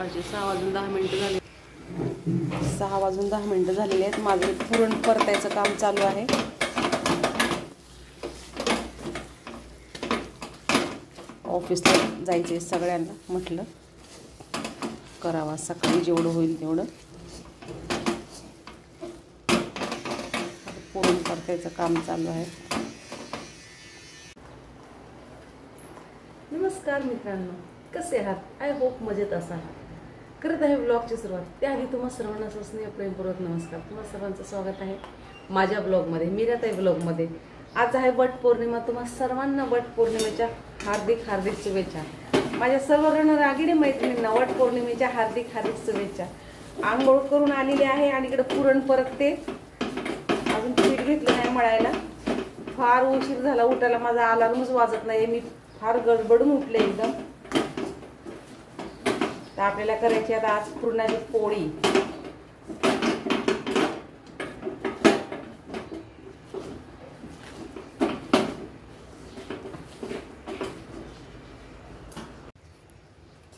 सकाळचे 6:10 झाले. 6:10 झालेले आहेत. माझं पुरण परतायचं काम चालू आहे. ऑफिसला जायचे सगळ्यांना, म्हटलं करावा सकाळी जेवढं होईल तेवढं. पुरण परतायचं काम चालू आहे. नमस्कार मित्रांनो, कसे आहात? आय होप मजेत असाल. करत आहे ब्लॉगची सुरुवात. त्याआधी तुम्हा सर्वांना स्नेह प्रेमपूर्वक नमस्कार. तुम्हा सर्वांचं स्वागत आहे माझ्या ब्लॉगमध्ये, मीराताई ब्लॉगमध्ये. आज आहे वटपौर्णिमा. तुम्हा सर्वांना वटपौर्णिमेच्या हार्दिक हार्दिक शुभेच्छा. माझ्या सर्व रागिणी मैत्रिणींना वटपौर्णिमेच्या हार्दिक हार्दिक शुभेच्छा. आंघोळ करून आलेली आहे आणि इकडे पुरण परतते. अजून पीठ घेतलं नाही मळायला. फार उशीर झाला उठायला. माझा अलार्मच वाजत नाही. मी फार गडबडून उठले एकदम. तर आपल्याला करायची आता आज पुरणाची पोळी.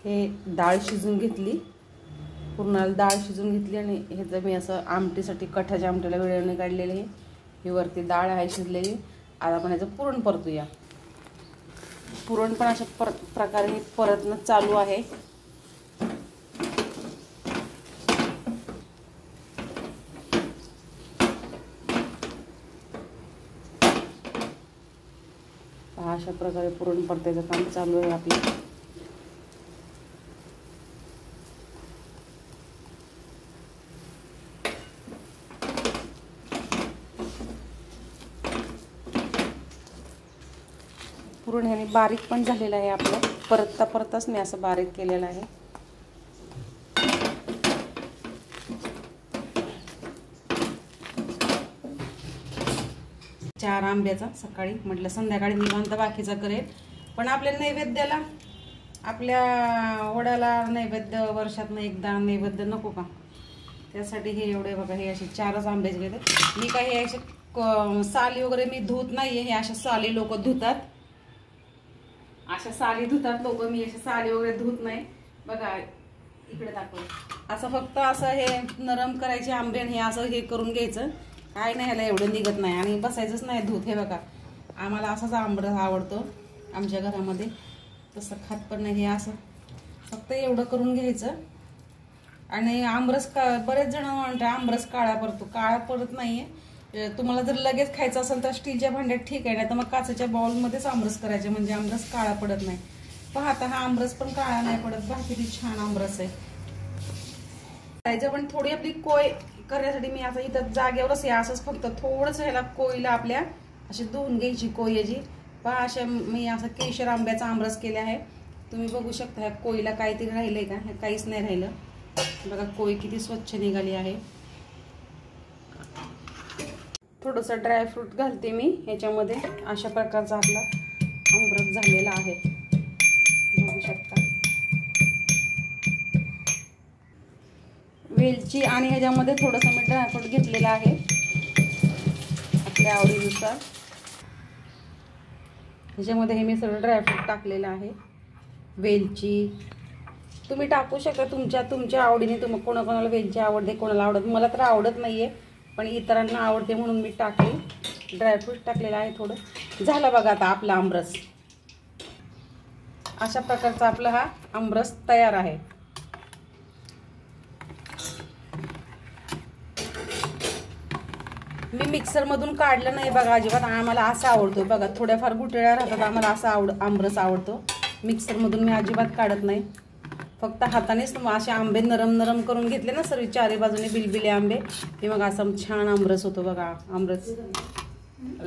हे डाळ शिजून घेतली, पुरणाला डाळ शिजून घेतली आणि ह्याचं मी असं आमटीसाठी कठाच्या आमटीला वेळेने काढलेले आहे. ही वरती डाळ आहे शिजलेली. आता आपण ह्याचं पुरण परतूया. पुरण पण अशा प्रकारे परतणं चालू आहे. अशा प्रकारे पुरण परतायचं काम चालू आहे आपलं. पुरण ह्याने बारीक पण झालेलं आहे आपलं. परतता परतताच मी असं बारीक केलेलं आहे. चार आंब्याचा सकाळी म्हटलं संध्याकाळी निवांत बाकीचा करेल. पण आपल्या नैवेद्याला, आपल्या वडाला नैवेद्य वर्षातनं एकदा नैवेद्य नको का? त्यासाठी हे एवढे बघा, हे असे 4च आंब्याचे घेते मी. काही असे साली वगैरे मी धुत नाहीये. हे अशा साली लोक धुतात, अशा साली धुतात लोक. मी अशा साली वगैरे धुत नाही. बघा इकडे दाखव. असं फक्त असं हे नरम करायचे आंबे. हे असं हे करून घ्यायचं. काय नाही, ह्याला एवढं निघत नाही आणि बसायचंच नाही धूत. हे बघा, आम्हाला असाच आंबरस आवडतो आमच्या घरामध्ये. तसं खात पण नाही. हे असं फक्त एवढं करून घ्यायचं. आणि आंबरस बरेच जण म्हणतात आंबरस काळा पडतो. काळा पडत नाहीये. तुम्हाला जर लगेच खायचं असेल तर स्टीलच्या भांड्यात ठीक आहे, नाही तर मग काचेच्या बाउलमध्येच आंबरस करायचे, म्हणजे आंबरस काळा पडत नाही. पाहता हा आंबरस पण काळा नाही पडत. बघा किती छान आंबरस आहे. पण थोडी आपली कोय करण्यासाठी मी आता इथं जागेवरच हे असंच फक्त थोडंसं ह्याला कोयला आपल्या अशी धुवून घ्यायची कोय याची. पहा अशा मी असं केशर आंब्याचा आंबरस केला आहे. तुम्ही बघू शकता ह्या कोयला काहीतरी राहिलंय का? हे काहीच नाही राहिलं. बघा कोय किती स्वच्छ निघाली आहे. थोडंसं ड्रायफ्रूट घालते मी ह्याच्यामध्ये. अशा प्रकारचा आपला आंबरस झालेला आहे, बघू शकता. वेलची आणि ह्याच्यामध्ये थोडंसं मी ड्रायफ्रूट घेतलेलं आहे आपल्या आवडीनुसार. ह्याच्यामध्ये हे मी सगळं ड्रायफ्रूट टाकलेलं आहे. वेलची तुम्ही टाकू शकता तुमच्या आवडीने. कोणाकोणाला वेलची आवडते, कोणाला आवडत. मला तर आवडत नाहीये, पण इतरांना आवडते म्हणून मी टाकली. ड्रायफ्रूट टाकलेलं आहे थोडं. झालं बघा आता आपला आमरस. अशा प्रकारचा आपला हा आमरस तयार आहे. मी मिक्सरमधून काढलं नाही बघा अजिबात. आम्हाला असा आवडतो बघा. थोड्याफार गुठळ्या राहतात, आम्हाला असा आमरस आवडतो. मिक्सरमधून मी अजिबात काढत नाही. फक्त हातानेच असे आंबे नरम नरम करून घेतले ना सर्व चारी बाजूने बिलबिले आंबे, हे मग असं छान आमरस होतो बघा. आमरस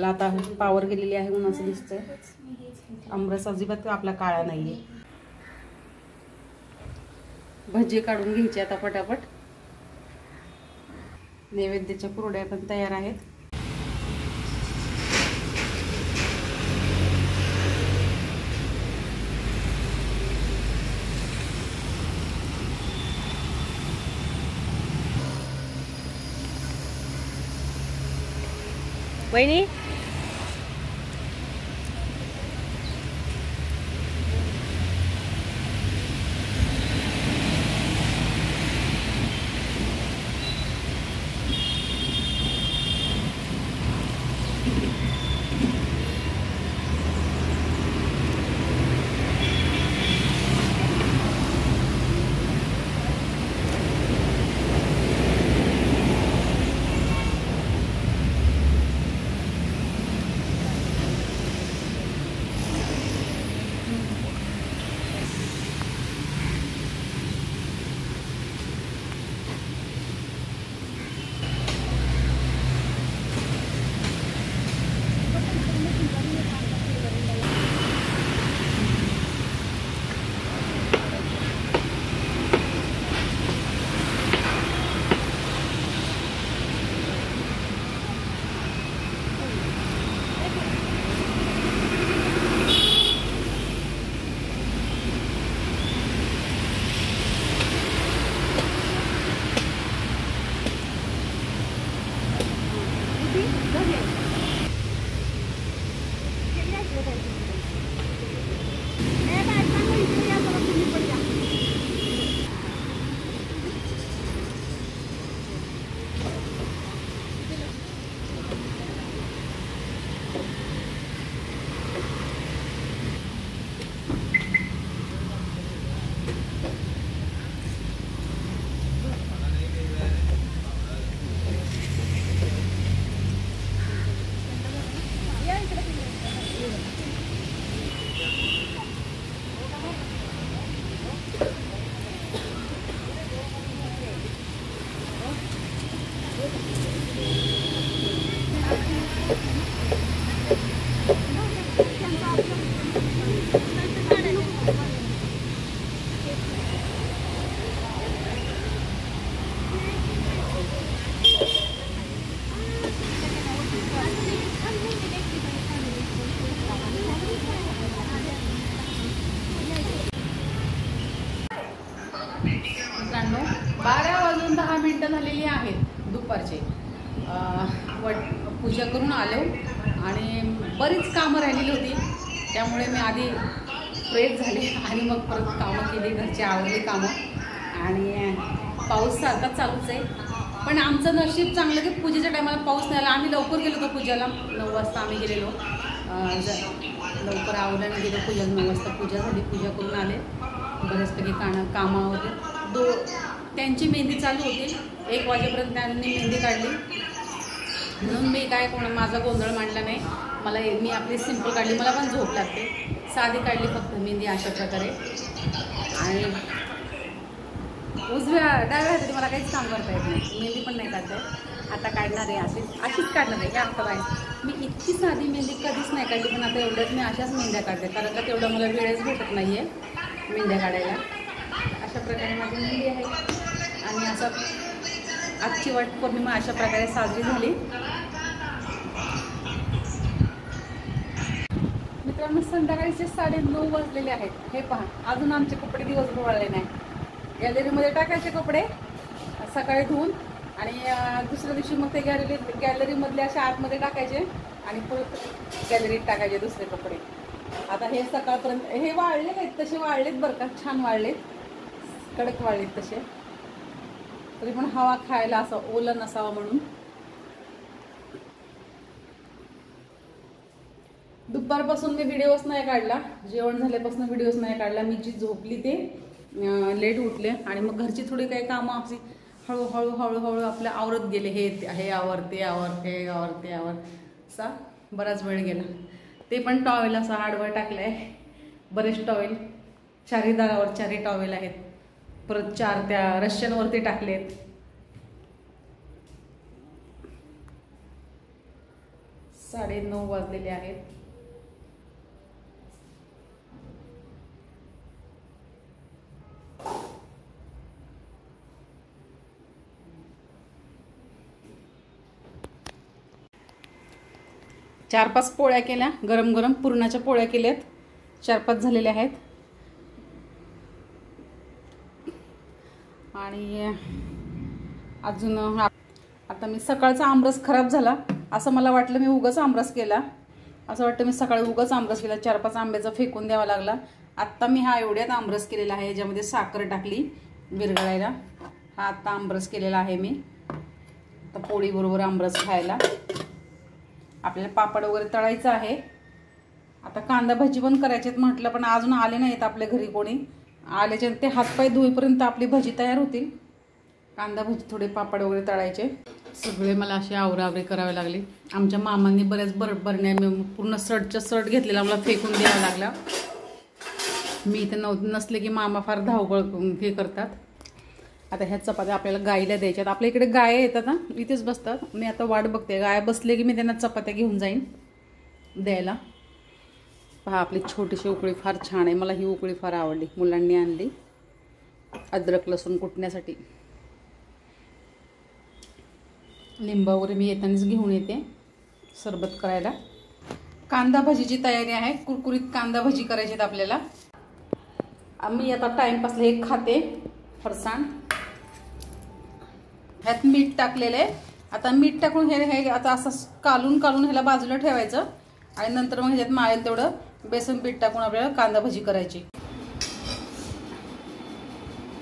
आता पावर गेलेली आहे म्हणून असं दिसतंय. आमरस अजिबात आपला काळा नाहीये. भजी काढून घ्यायची आता पटापट. नैवेद्याच्या कुरड्या पण तयार आहेत. वहिनी मित्रांनो 12:10 झालेली आहेत दुपारचे. पूजा करून आलो आणि बरीच कामं राहिलेली होती, त्यामुळे मी आधी फ्रेश झाले आणि मग परत कामं केली, घरची आवडली कामं. आणि पाऊस सारखा चालूच आहे, पण आमचं नशीब चांगलं की पूजेच्या टायमाला पाऊस नाही आला. आम्ही लवकर गेलो होतो पूजेला, 9 वाजता आम्ही गेलेलो. लवकर आवडल्याने गेलो पूजा, 9 वाजता पूजा झाली, पूजा करून आले. बऱ्याचपैकी कामं होते. त्यांची मेहंदी चालू होती, 1 वाजेपर्यंत त्यांनी मेहंदी काढली. म्हणून मी काय माझा गोंधळ मांडला नाही. मी आपली सिंपल काढली, मला पण झोप लागते, साधी काढली फक्त मेहंदी अशा प्रकारे. आणि डाव्या हाताने मला काहीच काम करता येत नाही, मेहंदी पण नाही काढता येत. आता काढणार आहे, अशीच काढणार आहे. या आता बाहेर मी इतकी साधी मेहंदी कधीच नाही काढली, पण आता एवढ्यात मी अशाच मेहंद्या काढते, कारण का तेवढं मला वेळच भेटत नाही आहे मेहंद्या काढायला. अशा प्रकारे माझी मेहंदी आहे. आणि असं आजची वट पौर्णिमा अशा प्रकारे साजरी झाली. मित्रांनो, संध्याकाळीचे 9:30 वाजलेले आहेत. हे पहा, अजून आमचे कपडे दिवसभर वाळले नाही. गॅलरीमध्ये टाकायचे कपडे सकाळी धुवून, आणि दुसऱ्या दिवशी मग ते गॅलरीमधले अशा आतमध्ये टाकायचे आणि परत गॅलरीत टाकायचे दुसरे कपडे. आता हे सकाळपर्यंत हे वाळले नाहीत, तसे वाळलेत बरं का, छान वाळलेत, कडक वाळलेत तसे. तरी पण हवा खायला असं ओलं नसावा म्हणून. दुपारपासून मी व्हिडिओच नाही काढला, जेवण झाल्यापासून व्हिडिओच नाही काढला. मी जी झोपली ते लेट उठले आणि मग घरची थोडी काही कामं अशी हळूहळू आपलं आवरत गेले. हे आवर, ते आवर असा बराच वेळ गेला. ते पण टॉवेल असा आडवं टाकलाय, बरेच टॉवेल, 4 दारावर 4 टॉवेल आहेत. परत 4 त्या रश्श्यांवरती टाकलेत. साडे 9 वाजलेले आहेत. चार 5 पोळ्या केल्या, गरम गरम पुरणाच्या पोळ्या केल्यात, 4-5 झालेल्या आहेत. आणि अजून आता मी सकाळचा आमरस खराब झाला असं मला वाटलं, मी उगाच आमरस केला असं वाटतं. मी सकाळी उगाच आमरस केला, 4-5 आंब्याचा फेकून द्यावा लागला. आत्ता मी हा एवढ्यात आमरस केलेला आहे, याच्यामध्ये साखर टाकली विरघळायला. हा आत्ता आमरस केलेला आहे मी. आता पोळीबरोबर आमरस खायला. आपल्याला पापड वगैरे तळायचं आहे. आता कांदा भजी पण करायचेत म्हटलं, पण अजून आले नाहीत आपल्या घरी कोणी. आल्याच्या ते हातपाय धुईपर्यंत आपली भजी तयार होतील. कांदा भजी, थोडे पापड वगैरे तळायचे. सगळे मला असे आवरावरी करावे लागले. आमच्या मामांनी बऱ्याच बरण्या पूर्ण शर्ट घेतलेला मला फेकून द्यावा लागला. मी इथं नसले की मामा फार धावपळ हे करतात. आता ह्या चपात्या आपल्याला गाईला द्यायच्यात. आपल्या इकडे गाया येतात ना, इथेच बसतात. मी आता वाट बघते, गाया बसले की मी त्यांना चपात्या घेऊन जाईन द्यायला. पहा, आपली छोटीशी उकळी फार छान आहे. मला ही उकळी फार आवडली, मुलांनी आणली अद्रक लसूण कुटण्यासाठी. लिंब वगैरे मी येतानाच घेऊन येते सरबत करायला. कांदा भजीची तयारी आहे, कुरकुरीत कांदा भजी करायची आहेत आपल्याला. मी आता टाइमपासला एक खाते फरसाण. ह्यात मीठ टाकलेलं आहे. आता मीठ टाकून हे आता असं कालून ह्याला बाजूला ठेवायचं आणि नंतर मग ह्याच्यात माळेल तेवढं बेसन पीठ टाकून आपल्याला कांदा भजी करायची.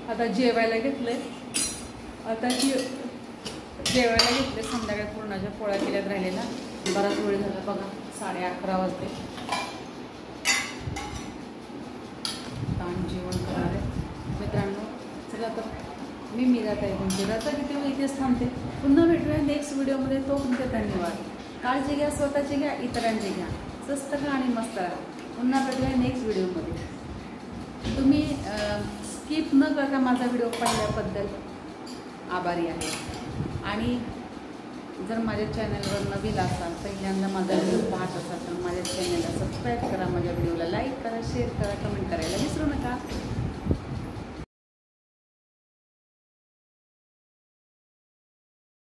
आता जेवायला घेतलंय. संध्याकाळी पूर्णाच्या पोळ्या केल्यात राहिलेला. बराच वेळ झाला बघा, 11:30 वाजले. जेवण करणार आहे मित्रांनो. चला तर मी मीराताई तुमची रता किती वेळ इथेच थांबते. पुन्हा भेटूया नेक्स्ट व्हिडिओमध्ये. तोपर्यंत धन्यवाद. काळजी घ्या, स्वतःची घ्या, इतरांची घ्या. स्वस्त खा आणि मस्त राहा. पुन्हा भेटूया नेक्स्ट व्हिडिओमध्ये. तुम्ही स्किप न करता माझा व्हिडिओ पाहिल्याबद्दल आभारी आहे. आणि जर माझ्या चॅनलवर नवीन असाल, पहिल्यांदा माझा व्हिडिओ पाहत असाल तर माझ्या चॅनलला सबस्क्राईब करा, माझ्या व्हिडिओला लाईक करा, शेअर करा, कमेंट करायला विसरू नका.